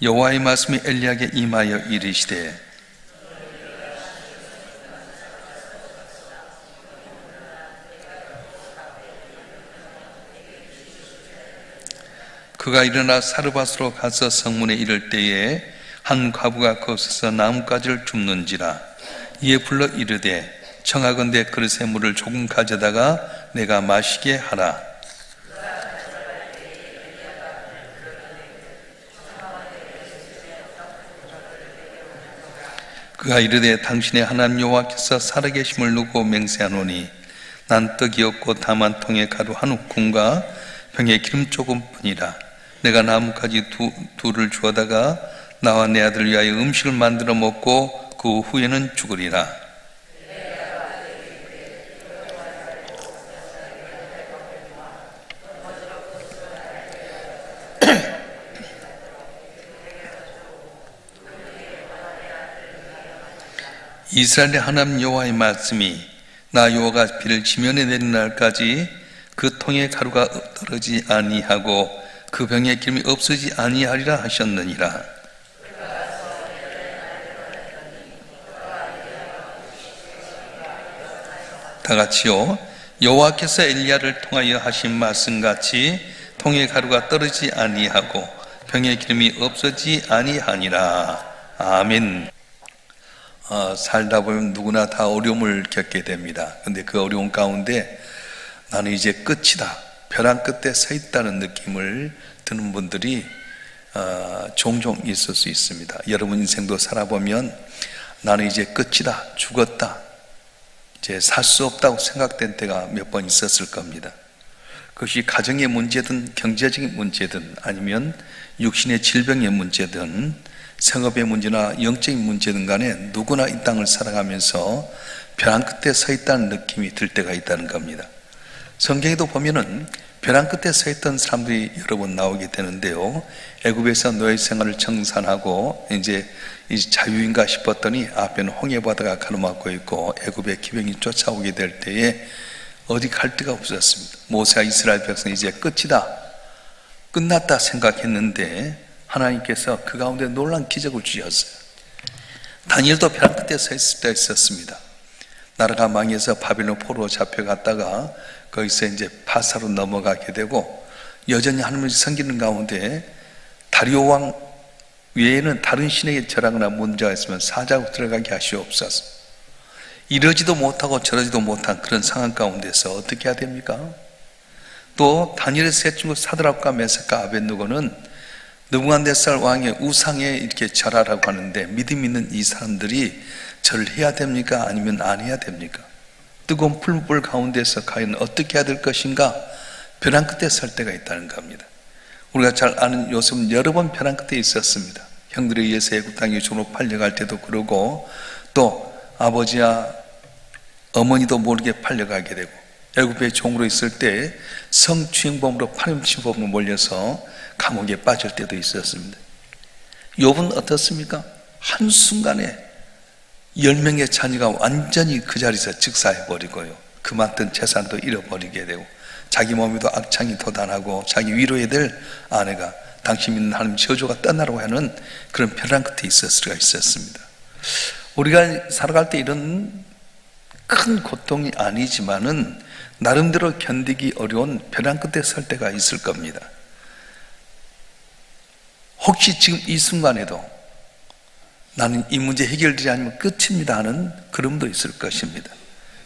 여호와의 말씀이 엘리야에게 임하여 이르시되 그가 일어나 사르밧으로 가서 성문에 이를 때에 한 과부가 거기서 나뭇가지를 줍는지라. 이에 불러 이르되 청하건대 그릇에 물을 조금 가져다가 내가 마시게 하라. 그가 이르되 당신의 하나님 여호와께서 살아계심을 누고 맹세하노니 난 떡이 없고 다만 통에 가루 한 움큼과 병에 기름 조금뿐이라. 내가 나뭇가지 둘을 주어다가 나와 내 아들을 위하여 음식을 만들어 먹고 그 후에는 죽으리라. 이스라엘의 하나님 여호와의 말씀이 나 여호와가 비를 지면에 내리는 날까지 그 통에 가루가 떨어지지 아니하고 그 병에 기름이 없어지지 아니하리라 하셨느니라. 다 같이요. 여호와께서 엘리야를 통하여 하신 말씀같이 통에 가루가 떨어지지 아니하고 병에 기름이 없어지지 아니하니라. 아멘. 살다 보면 누구나 다 어려움을 겪게 됩니다. 근데 그 어려움 가운데 나는 이제 끝이다, 벼랑 끝에 서 있다는 느낌을 드는 분들이 종종 있을 수 있습니다. 여러분 인생도 살아보면 나는 이제 끝이다, 죽었다, 이제 살 수 없다고 생각된 때가 몇 번 있었을 겁니다. 그것이 가정의 문제든 경제적인 문제든 아니면 육신의 질병의 문제든 생업의 문제나 영적인 문제든 간에 누구나 이 땅을 살아가면서 벼랑 끝에 서 있다는 느낌이 들 때가 있다는 겁니다. 성경에도 보면은 벼랑 끝에 서 있던 사람들이 여러 번 나오게 되는데요, 애굽에서 노예 생활을 청산하고 이제 자유인가 싶었더니 앞에는 홍해바다가 가로막고 있고 애굽의 기병이 쫓아오게 될 때에 어디 갈 데가 없었습니다. 모세가 이스라엘 백성 이제 끝이다, 끝났다 생각했는데 하나님께서 그 가운데 놀라운 기적을 주셨어요. 다니엘도 벼랑 끝에 서 있을 때가 있었습니다. 나라가 망해서 바벨론 포로로 잡혀갔다가 거기서 이제 파사로 넘어가게 되고 여전히 하나님을 섬기는 가운데 다리오 왕 외에는 다른 신에게 절하거나 문제가 있으면 사자고 들어가게 하시옵소서. 이러지도 못하고 저러지도 못한 그런 상황 가운데서 어떻게 해야 됩니까? 또 다니엘의 세 친구 사드락과 메삭과 아벳느고는 느부갓네살 왕의 우상에 이렇게 절하라고 하는데 믿음 있는 이 사람들이 절을 해야 됩니까? 아니면 안 해야 됩니까? 뜨거운 풀불 가운데서 과연 어떻게 해야 될 것인가? 벼랑 끝에 설 때가 있다는 겁니다. 우리가 잘 아는 요셉은 여러 번 벼랑 끝에 있었습니다. 형들에 의해서 애굽 땅 유적으로 팔려갈 때도 그러고 또 아버지와 어머니도 모르게 팔려가게 되고 애굽의 종으로 있을 때 성추행범으로 파렴치범으로 몰려서 감옥에 빠질 때도 있었습니다. 욥은 어떻습니까? 한순간에 10명의 자녀가 완전히 그 자리에서 즉사해버리고요, 그 많던 재산도 잃어버리게 되고 자기 몸에도 악창이 돋아나고 자기 위로해야 될 아내가 당신 믿는 하나님 저주가 떠나라고 하는 그런 벼랑 끝에 있을 수가 있었습니다. 우리가 살아갈 때 이런 큰 고통이 아니지만은 나름대로 견디기 어려운 벼랑 끝에 설 때가 있을 겁니다. 혹시 지금 이 순간에도 나는 이 문제 해결되지 않으면 끝입니다 하는 그름도 있을 것입니다.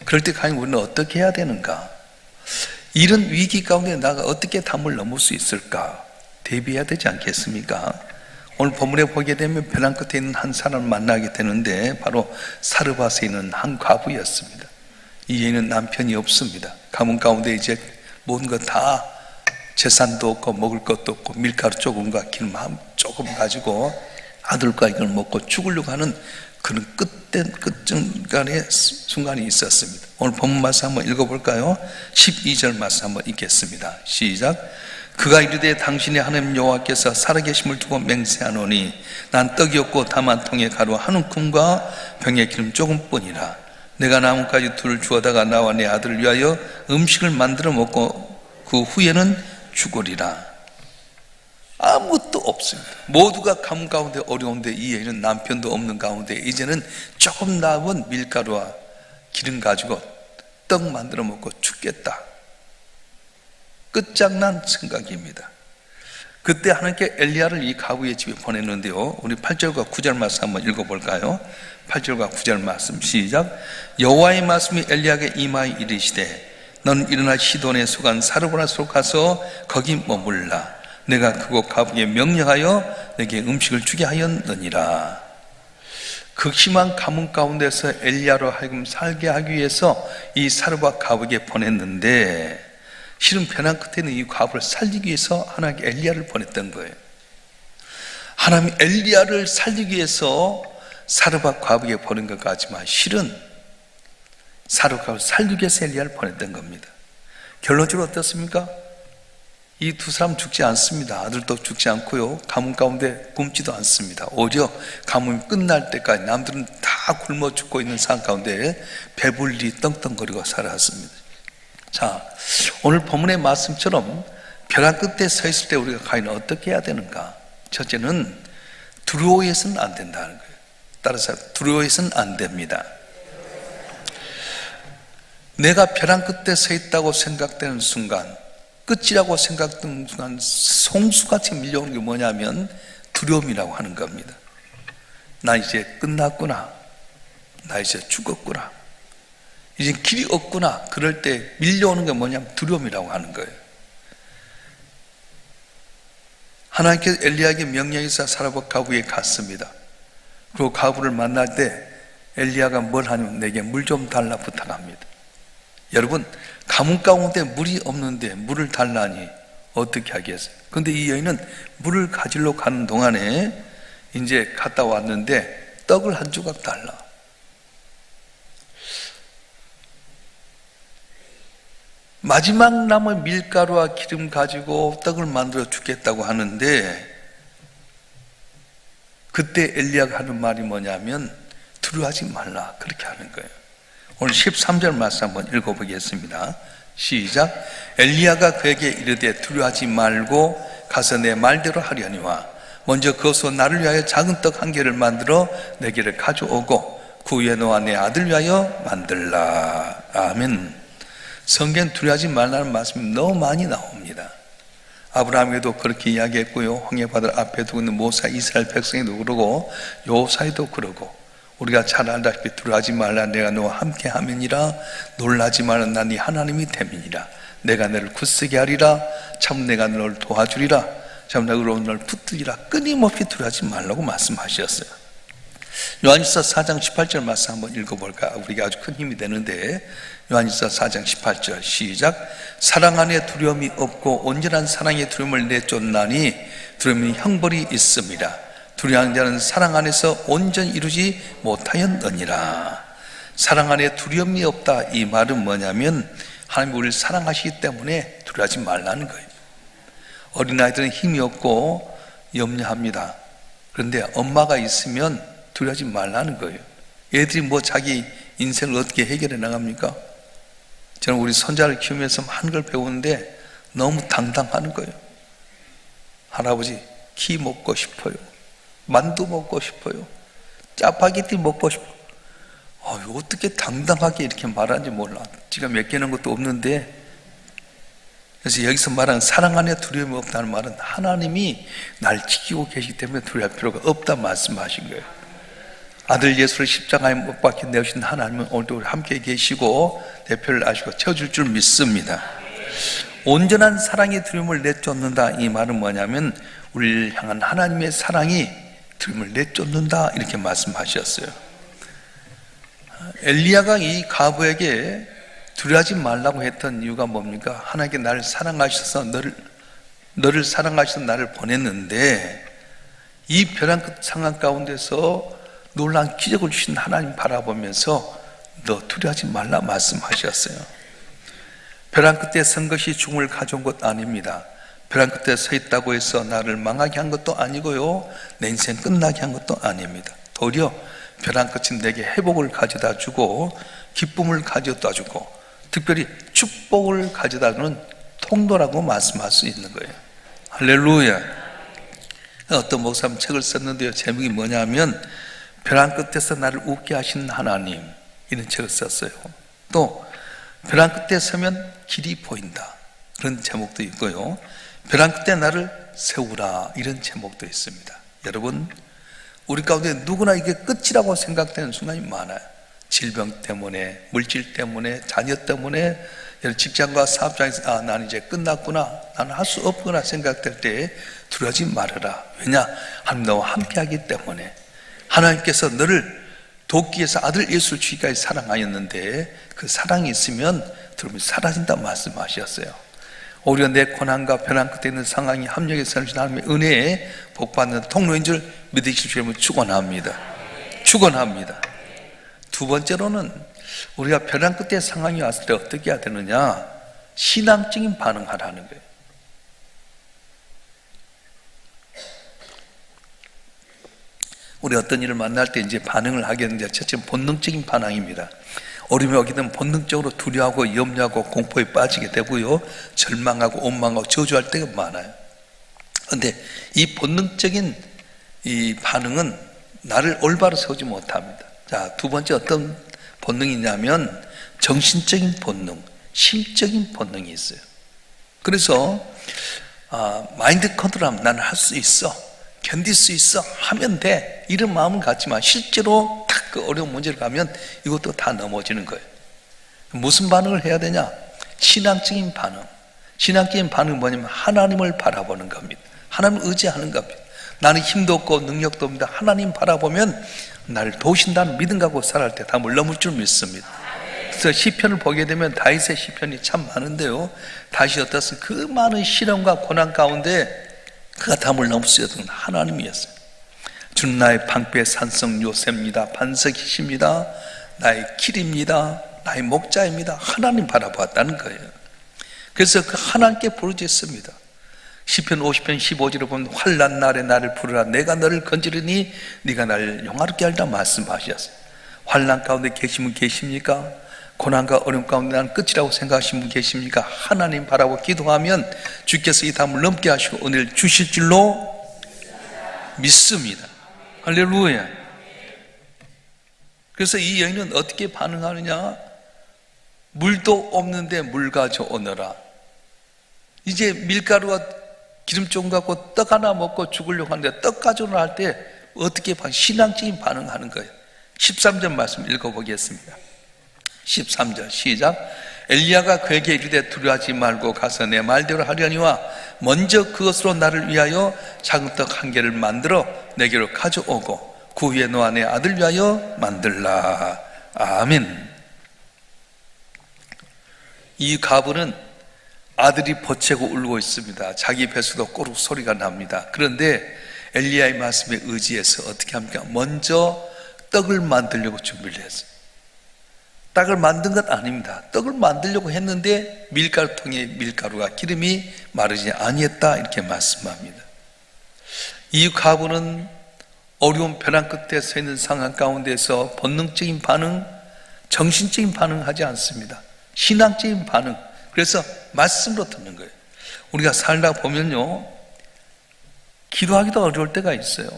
그럴 때 과연 우리는 어떻게 해야 되는가? 이런 위기 가운데 나가 어떻게 담을 넘을 수 있을까? 대비해야 되지 않겠습니까? 오늘 본문에 보게 되면 벼랑 끝에 있는 한 사람을 만나게 되는데 바로 사르밧에 있는 한 과부였습니다. 이 애는 남편이 없습니다. 가문 가운데 이제 모든 거 다 재산도 없고 먹을 것도 없고 밀가루 조금과 기름 조금 가지고 아들과 이걸 먹고 죽으려고 하는 그런 끝중간의 순간이 있었습니다. 오늘 본문 말씀 한번 읽어볼까요? 12절 말씀 한번 읽겠습니다. 시작. 그가 이르되 당신의 하나님 여호와께서 살아계심을 두고 맹세하노니 난 떡이 없고 다만 통에 가루 한 움큼과 병에 기름 조금뿐이라. 내가 나뭇가지 둘을 주어다가 나와 내 아들을 위하여 음식을 만들어 먹고 그 후에는 죽으리라. 아무것도 없습니다. 모두가 가뭄 가운데 어려운데 이 여인은 남편도 없는 가운데 이제는 조금 남은 밀가루와 기름 가지고 떡 만들어 먹고 죽겠다. 끝장난 생각입니다. 그때 하나님께 엘리야를 이 과부의 집에 보냈는데요, 우리 8절과 9절 말씀 한번 읽어볼까요? 8절과 9절 말씀 시작. 여호와의 말씀이 엘리야에게 임하여 이르시되 너는 일어나 시돈에 속한 사르밧으로 가서 거기 머물라. 내가 그곳 과부에게 명령하여 내게 음식을 주게 하였느니라. 극심한 가뭄 가운데서 엘리야로 하여금 살게 하기 위해서 이 사르밧 과부에게 보냈는데, 실은 변한 끝에는 이 과부를 살리기 위해서 하나님께 엘리야를 보냈던 거예요. 하나님이 엘리야를 살리기 위해서 사르밧 과부에게 보낸 것 같지만 실은 사르밧 과부를 살리기 위해서 엘리야를 보냈던 겁니다. 결론적으로 어떻습니까? 이 두 사람 죽지 않습니다. 아들도 죽지 않고요, 가뭄 가운데 굶지도 않습니다. 오히려 가뭄이 끝날 때까지 남들은 다 굶어 죽고 있는 상황 가운데 배불리 떵떵거리고 살아왔습니다. 자, 오늘 본문의 말씀처럼 벼랑 끝에 서 있을 때 우리가 과연 어떻게 해야 되는가? 첫째는 두려워해서는 안 된다는 거예요. 따라서 두려워해서는 안 됩니다. 내가 벼랑 끝에 서 있다고 생각되는 순간, 끝이라고 생각되는 순간 송수같이 밀려오는 게 뭐냐면 두려움이라고 하는 겁니다. 나 이제 끝났구나, 나 이제 죽었구나, 이제 길이 없구나. 그럴 때 밀려오는 게 뭐냐면 두려움이라고 하는 거예요. 하나님께서 엘리야에게 명령해서 사르밧 과부에 갔습니다. 그리고 과부를 만날 때 엘리야가 뭘 하냐면 내게 물 좀 달라 부탁합니다. 여러분, 가뭄 가운데 물이 없는데 물을 달라니 어떻게 하겠어요? 그런데 이 여인은 물을 가지러 가는 동안에 이제 갔다 왔는데 떡을 한 조각 달라. 마지막 남은 밀가루와 기름 가지고 떡을 만들어 주겠다고 하는데, 그때 엘리야가 하는 말이 뭐냐면 두려워하지 말라, 그렇게 하는 거예요. 오늘 13절 말씀 한번 읽어보겠습니다. 시작. 엘리야가 그에게 이르되 두려워하지 말고 가서 내 말대로 하려니와 먼저 그것으로 나를 위하여 작은 떡 한 개를 만들어 내게를 가져오고 그 위에 너와 내 아들 위하여 만들라. 아멘. 성경 두려워하지 말라는 말씀이 너무 많이 나옵니다. 아브라함에게도 그렇게 이야기했고요, 홍해바다 앞에 두고 있는 모사 이스라엘 백성에도 그러고 요사에도 그러고, 우리가 잘 알다시피 두려워하지 말라, 내가 너와 함께 하면이라. 놀라지 말라, 나 네 하나님이 됨이니라. 내가 너를 굳세게 하리라. 참 내가 너를 도와주리라. 참 내가 너를 붙들리라. 끊임없이 두려워하지 말라고 말씀하셨어요. 요한일서 4장 18절 말씀 한번 읽어볼까? 우리가 아주 큰 힘이 되는데, 요한일서 4장 18절 시작. 사랑 안에 두려움이 없고 온전한 사랑의 두려움을 내쫓나니 두려움이 형벌이 있습니다. 두려워하는 자는 사랑 안에서 온전히 이루지 못하였느니라. 사랑 안에 두려움이 없다, 이 말은 뭐냐면 하나님이 우리를 사랑하시기 때문에 두려워하지 말라는 거예요. 어린아이들은 힘이 없고 염려합니다. 그런데 엄마가 있으면 두려워하지 말라는 거예요. 애들이 뭐 자기 인생을 어떻게 해결해 나갑니까? 저는 우리 손자를 키우면서 많은 걸 배우는데 너무 당당하는 거예요. 할아버지 키 먹고 싶어요, 만두 먹고 싶어요, 짜파게티 먹고 싶어요. 어떻게 당당하게 이렇게 말하는지 몰라. 지가 몇 개는 것도 없는데. 그래서 여기서 말하는 사랑 안에 두려움이 없다는 말은 하나님이 날 지키고 계시기 때문에 두려워할 필요가 없다 말씀하신 거예요. 아들 예수를 십자가에 못 박혀 내오신 하나님은 오늘도 우리 함께 계시고 내 표를 아시고 채워줄 줄 믿습니다. 온전한 사랑의 두려움을 내쫓는다, 이 말은 뭐냐면 우리를 향한 하나님의 사랑이 두려움을 내쫓는다, 이렇게 말씀하셨어요. 엘리야가 이 과부에게 두려워하지 말라고 했던 이유가 뭡니까? 하나님께 나를 사랑하셔서 너를 사랑하셔서 나를 보냈는데, 이 벼랑 끝 상황 가운데서 놀라운 기적을 주신 하나님 바라보면서 너 두려워하지 말라 말씀하셨어요. 벼랑 끝에 선 것이 죽음을 가져온 것 아닙니다. 벼랑 끝에 서 있다고 해서 나를 망하게 한 것도 아니고요, 내 인생 끝나게 한 것도 아닙니다. 도리어 벼랑 끝은 내게 회복을 가져다 주고 기쁨을 가져다 주고 특별히 축복을 가져다 주는 통로라고 말씀할 수 있는 거예요. 할렐루야. 어떤 목사님 책을 썼는데요, 제목이 뭐냐면 벼랑 끝에서 나를 웃게 하시는 하나님, 이런 책을 썼어요. 또 벼랑 끝에 서면 길이 보인다, 그런 제목도 있고요, 벼랑 끝에 나를 세우라, 이런 제목도 있습니다. 여러분, 우리 가운데 누구나 이게 끝이라고 생각되는 순간이 많아요. 질병 때문에, 물질 때문에, 자녀 때문에, 직장과 사업장에서 나는 이제 끝났구나, 나는 할 수 없구나 생각될 때 두려워하지 말아라. 왜냐? 하나님 너와 함께하기 때문에. 하나님께서 너를 돕기 위해서 아들 예수를 주기까지 사랑하였는데 그 사랑이 있으면 두려움이 사라진다 말씀하셨어요. 오히려 내 고난과 벼랑 끝에 있는 상황이 합력해서 하나님의 은혜에 복받는 통로인 줄 믿으실 줄 축원합니다. 축원합니다. 두 번째로는 우리가 벼랑 끝에 상황이 왔을 때 어떻게 해야 되느냐? 신앙적인 반응하라는 거예요. 우리 어떤 일을 만날 때 이제 반응을 하게 되는데, 첫째는 본능적인 반응입니다. 어려움이 오게 되면 본능적으로 두려워하고 염려하고 공포에 빠지게 되고요, 절망하고 원망하고 저주할 때가 많아요. 그런데 이 본능적인 이 반응은 나를 올바로 세우지 못합니다. 자, 두 번째 어떤 본능이냐면 정신적인 본능, 심적인 본능이 있어요. 그래서 마인드 컨트롤하면 나는 할 수 있어, 견딜 수 있어, 하면 돼, 이런 마음은 갖지만 실제로 딱 그 어려운 문제를 가면 이것도 다 넘어지는 거예요. 무슨 반응을 해야 되냐? 신앙적인 반응. 신앙적인 반응은 뭐냐면 하나님을 바라보는 겁니다. 하나님을 의지하는 겁니다. 나는 힘도 없고 능력도 없는데 하나님 바라보면 나를 도우신다는 믿음 갖고 살아갈 때 담을 넘을 줄 믿습니다. 그래서 시편을 보게 되면 다윗의 시편이 참 많은데요, 다윗이 어떻습니까? 그 많은 시련과 고난 가운데 그가 담을 넘을 수 있었던 하나님이었어요. 주는 나의 방패 산성 요새입니다, 반석이십니다, 나의 길입니다, 나의 목자입니다. 하나님 바라보았다는 거예요. 그래서 그 하나님께 부르짖습니다. 시편 50편 15절에 보면 환난 날에 나를 부르라, 내가 너를 건지르니 네가 나를 영화롭게 하리라 말씀하셨어요. 환난 가운데 계시면 계십니까? 고난과 어려움 가운데 나는 끝이라고 생각하시는 분 계십니까? 하나님 바라보고 기도하면 주께서 이 담을 넘게 하시고 은혜를 주실 줄로 믿습니다. 할렐루야. 그래서 이 여인은 어떻게 반응하느냐? 물도 없는데 물 가져오너라. 이제 밀가루와 기름 조금 갖고 떡 하나 먹고 죽으려고 하는데 떡 가져오라 할 때 어떻게 신앙적인 반응하는 거예요. 13절 말씀 읽어보겠습니다. 13절 시작. 엘리야가 그에게 이르되 두려워하지 말고 가서 내 말대로 하려니와 먼저 그것으로 나를 위하여 작은 떡 한 개를 만들어 내게로 가져오고 그 위에 너와 내 아들 위하여 만들라. 아멘. 이 가부는 아들이 보채고 울고 있습니다. 자기 뱃속도 꼬르륵 소리가 납니다. 그런데 엘리야의 말씀에 의지해서 어떻게 합니까? 먼저 떡을 만들려고 준비를 했어요. 떡을 만든 것 아닙니다. 떡을 만들려고 했는데 밀가루통에 밀가루가 기름이 마르지 아니했다, 이렇게 말씀합니다. 이 가부는 어려운 벼랑 끝에 서 있는 상황 가운데서 본능적인 반응, 정신적인 반응하지 않습니다. 신앙적인 반응. 그래서 말씀으로 듣는 거예요. 우리가 살다 보면요, 기도하기도 어려울 때가 있어요.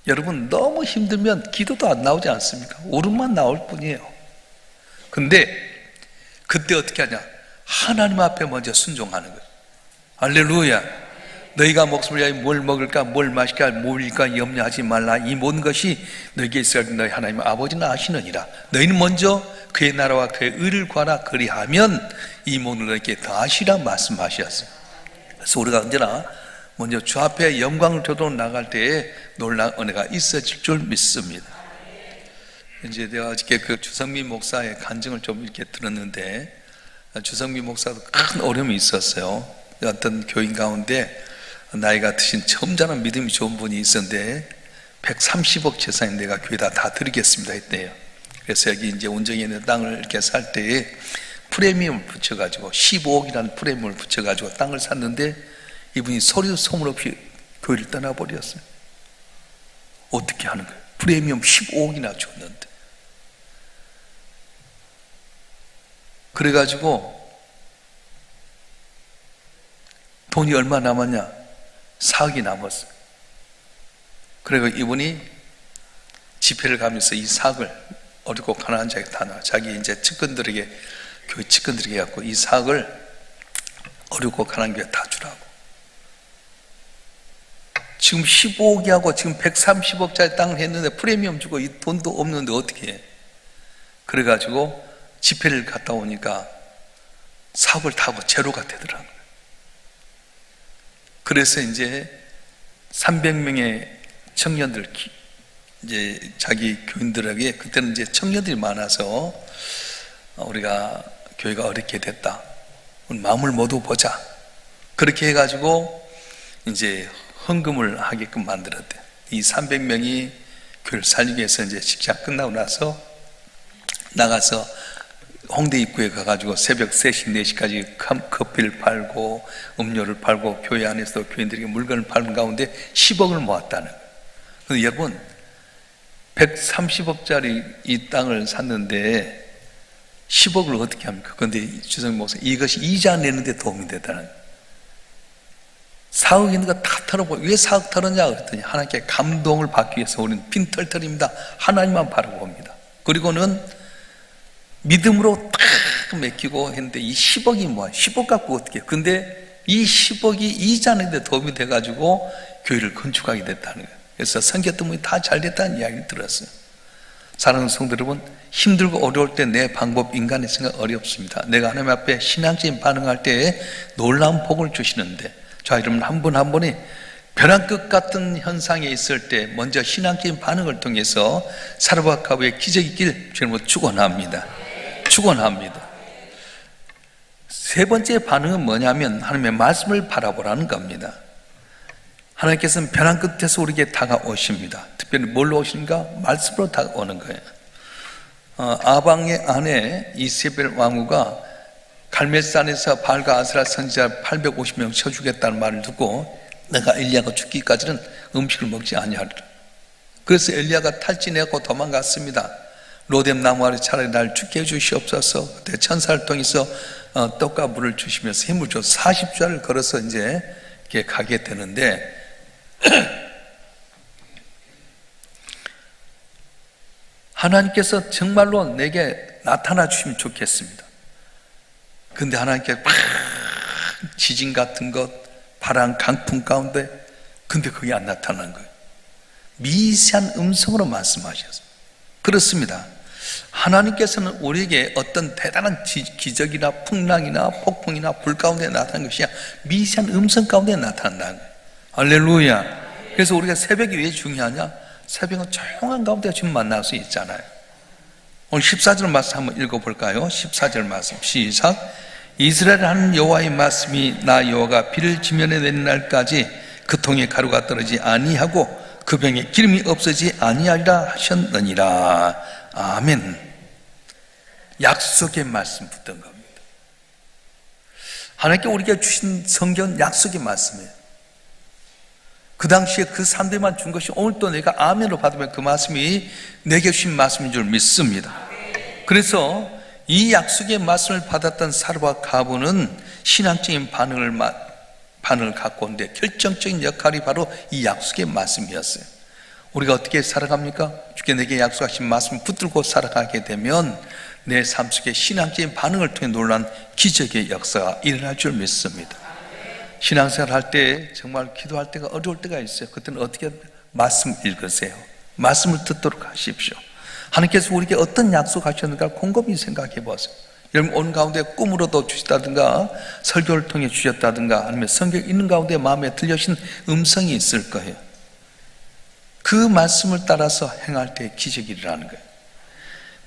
여러분, 너무 힘들면 기도도 안 나오지 않습니까? 울음만 나올 뿐이에요. 근데 그때 어떻게 하냐? 하나님 앞에 먼저 순종하는 거예요. 할렐루야. 너희가 목숨을 위하여 뭘 먹을까, 뭘 마실까, 뭘까 염려하지 말라. 이 모든 것이 너희에게 있어야 너희 하나님 아버지는 아시느니라. 너희는 먼저 그의 나라와 그의 의를 구하라. 그리하면 이 모든 너희에게 더하시라 말씀하셨어요. 그래서 우리가 언제나 먼저 주 앞에 영광을 되도록 나갈 때에 놀라운 은혜가 있어질 줄 믿습니다. 이제 내가 어저께 그 주성민 목사의 간증을 좀 이렇게 들었는데, 주성민 목사도 큰 어려움이 있었어요. 어떤 교인 가운데 나이가 드신 점잖은 믿음이 좋은 분이 있었는데 130억 재산인 내가 교회다 다 드리겠습니다 했대요. 그래서 여기 이제 온정에 있는 땅을 이렇게 살 때에 프리미엄을 붙여가지고 15억이라는 프리미엄을 붙여가지고 땅을 샀는데 이분이 소리도 소문 없이 교회를 떠나버렸어요. 어떻게 하는 거예요? 프리미엄 15억이나 줬는데. 그래가지고 돈이 얼마 남았냐? 4억이 남았어요. 그리고 이분이 집회를 가면서 이 사학을 어렵고 가난한 자에게 다 나와. 자기 이제 측근들에게, 교회 측근들에게 갖고 이 사학을 어렵고 가난한 교회에 다 주라고. 지금 15억이 하고 지금 130억짜리 땅을 했는데 프리미엄 주고 이 돈도 없는데 어떻게 해? 그래가지고 집회를 갔다 오니까 사업을 타고 제로가 되더라고요. 그래서 이제 300명의 청년들, 이제 자기 교인들에게, 그때는 이제 청년들이 많아서 우리가 교회가 어렵게 됐다. 마음을 모두 보자. 그렇게 해가지고 이제 헌금을 하게끔 만들었대. 이 300명이 교회를 살리기 위해서 이제 식사 끝나고 나서 나가서 홍대 입구에 가가지고 새벽 3시, 4시까지 커피를 팔고 음료를 팔고 교회 안에서 교인들에게 물건을 파는 가운데 10억을 모았다는 거예요. 근데 여러분, 130억짜리 이 땅을 샀는데 10억을 어떻게 합니까? 그런데 주성 목사, 이것이 이자 내는데 도움이 되다는 거예요. 4억 있는 거 다 털어보고, 왜 4억 털었냐 그랬더니 하나님께 감동을 받기 위해서 우리는 빈털털입니다. 하나님만 바라고 봅니다. 그리고는 믿음으로 딱 맡기고 했는데 이 10억이 뭐야? 10억 갖고 어떻게 해? 근데 이 10억이 이자 내는데 도움이 돼가지고 교회를 건축하게 됐다는 거예요. 그래서 선교팀이 다 잘 됐다는 이야기를 들었어요. 사랑하는 성도 여러분, 힘들고 어려울 때 내 방법, 인간의 생각 어렵습니다. 내가 하나님 앞에 신앙적인 반응할 때 놀라운 복을 주시는데, 자, 여러분 한 분 한 분이 벼랑끝 같은 현상에 있을 때 먼저 신앙적인 반응을 통해서 사르밧가브의 기적이 있길 주님으로 축원합니다. 축원합니다. 세 번째 반응은 뭐냐면 하나님의 말씀을 바라보라는 겁니다. 하나님께서는 벼랑 끝에서 우리에게 다가오십니다. 특별히 뭘로 오십니까? 말씀으로 다가오는 거예요. 아방의 아내 이세벨 왕후가 갈멜산에서 바알과 아세라 선지자 850명 쳐주겠다는 말을 듣고 내가 엘리야가 죽기까지는 음식을 먹지 아니하리라. 그래서 엘리야가 탈진해갖고 도망갔습니다. 로뎀 나무 아래 차라리 날 죽게 해주시옵소서. 그때 천사를 통해서 떡과 물을 주시면서 힘을 줘 40자를 걸어서 이제 이렇게 가게 되는데 하나님께서 정말로 내게 나타나 주시면 좋겠습니다. 근데 하나님께 막 지진 같은 것, 바람, 강풍 가운데, 근데 그게 안 나타나는 거예요. 미세한 음성으로 말씀하셨어요. 그렇습니다. 하나님께서는 우리에게 어떤 대단한 기적이나 풍랑이나 폭풍이나 불 가운데 나타나는 것이 아니라 미세한 음성 가운데 나타난다는 거예요. 할렐루야. 그래서 우리가 새벽이 왜 중요하냐? 새벽은 조용한 가운데 지금 만날 수 있잖아요. 오늘 14절 말씀 한번 읽어볼까요? 14절 말씀 시작. 이스라엘 하는 여호와의 말씀이 나 여호와가 비를 지면에 내는 날까지 그 통에 가루가 떨어지지 아니하고 그 병에 기름이 없어지지 아니하리라 하셨느니라. 아멘. 약속의 말씀 붙던 겁니다. 하나님께 우리에게 주신 성경 약속의 말씀이에요. 그 당시에 그 사람들만 준 것이 오늘 또 내가 아멘으로 받으면 그 말씀이 내게 주신 말씀인 줄 믿습니다. 그래서 이 약속의 말씀을 받았던 사르밧가브는 신앙적인 반응을 갖고 오는데 결정적인 역할이 바로 이 약속의 말씀이었어요. 우리가 어떻게 살아갑니까? 주께 내게 약속하신 말씀을 붙들고 살아가게 되면 내 삶 속에 신앙적인 반응을 통해 놀란 기적의 역사가 일어날 줄 믿습니다. 신앙생활 할 때 정말 기도할 때가 어려울 때가 있어요. 그때는 어떻게 말씀 읽으세요. 말씀을 듣도록 하십시오. 하나님께서 우리에게 어떤 약속하셨는가 곰곰이 생각해 보세요. 여러분 오는 가운데 꿈으로도 주셨다든가 설교를 통해 주셨다든가 아니면 성경 읽는 가운데 마음에 들려신 음성이 있을 거예요. 그 말씀을 따라서 행할 때 기적이 일어나는 거예요.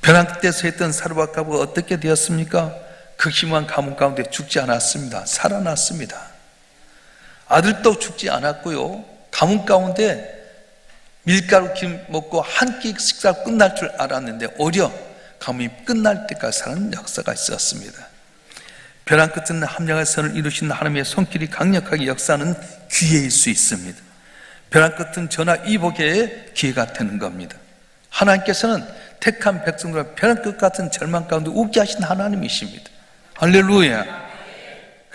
벼랑 끝에서 했던 사르밧가브가 어떻게 되었습니까? 극심한 가뭄 가운데 죽지 않았습니다. 살아났습니다. 아들도 죽지 않았고요. 가뭄 가운데 밀가루 김 먹고 한 끼 식사 끝날 줄 알았는데 오히려 가뭄이 끝날 때까지 사는 역사가 있었습니다. 벼랑 끝은 함량의 선을 이루신 하나님의 손길이 강력하게 역사하는 기회일 수 있습니다. 벼랑 끝은 전화 이복의 기회가 되는 겁니다. 하나님께서는 택한 백성들과 벼랑 끝 같은 절망 가운데 웃게 하신 하나님이십니다. 할렐루야.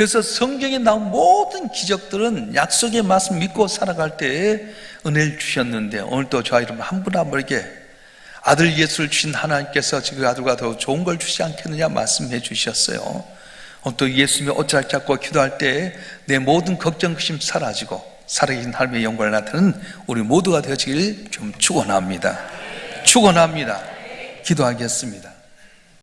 그래서 성경에 나온 모든 기적들은 약속의 말씀 믿고 살아갈 때 은혜를 주셨는데, 오늘도 저와 여러분 한 분 한 분에게 아들 예수를 주신 하나님께서 그 아들과 더 좋은 걸 주지 않겠느냐 말씀해 주셨어요. 오늘 또 예수님의 옷자락 잡고 기도할 때 내 모든 걱정, 근심 사라지고 살아계신 하나님의 영광을 나타내는 우리 모두가 되어지길 좀 축원합니다. 축원합니다. 기도하겠습니다.